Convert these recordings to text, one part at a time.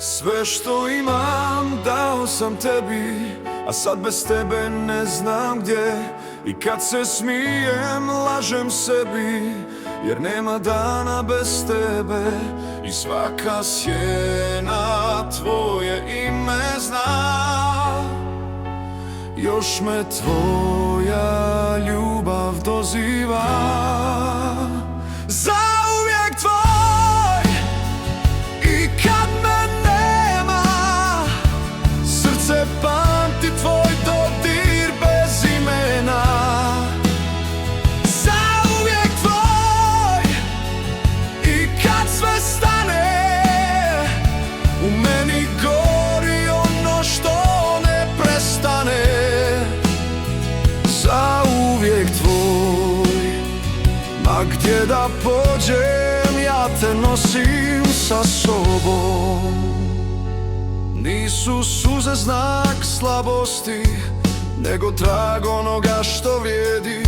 Sve što imam dao sam tebi, a sad bez tebe ne znam gdje. I kad se smijem lažem sebi, jer nema dana bez tebe. I svaka sjena tvoje ime zna, još me tvoja ljubav doziva. Zauvijek tvoj, i kad me nema, srce pamti tvoj dodir bez imena. Zauvijek tvoj, i kad sve stane, u meni gori ono što ne prestane. Zauvijek tvoj, ma gdje da pođem, ja te nosim sa sobom. Nisu suze znak slabosti, nego trag onoga što vrijedi.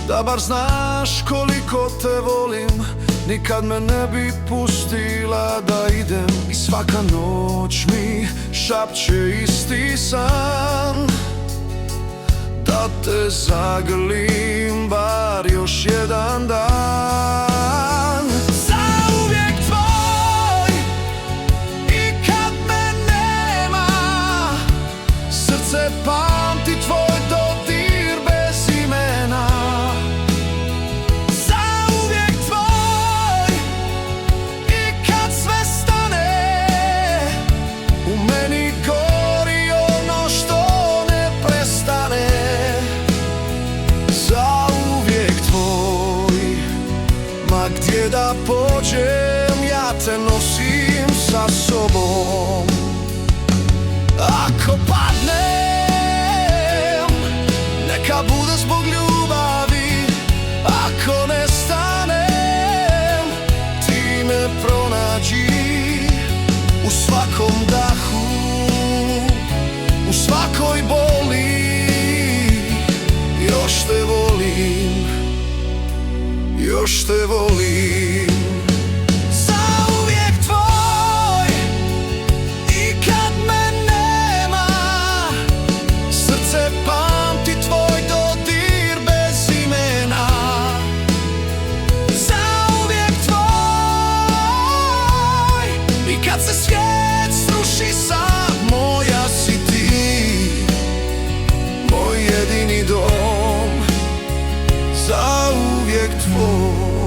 Da bar znaš koliko te volim, nikad me ne bi pustila da idem. I svaka noć mi šapće isti san, da te zagrlim bar još jedan dan. Zauvijek tvoj, i kad me nema, srce pamti tvoj dodir bez imena. Zauvijek tvoj, i kad sve stane, u meni gori ono što ne prestane. Zauvijek tvoj, ma gdje da pođem, ja te nosim sa sobom. Ako padnem, neka bude zbog ljubavi. Ako nestanem, ti me pronađi. U svakom dahu, u svakoj boli, još te volim, još te volim. Zauvijek tvoj, i kad me nema, srce pamti tvoj dodir bez imena. Zauvijek tvoj, i kad se svijet sruši sam, moja si ti, moj jedini dom. Zauvijek tvoj.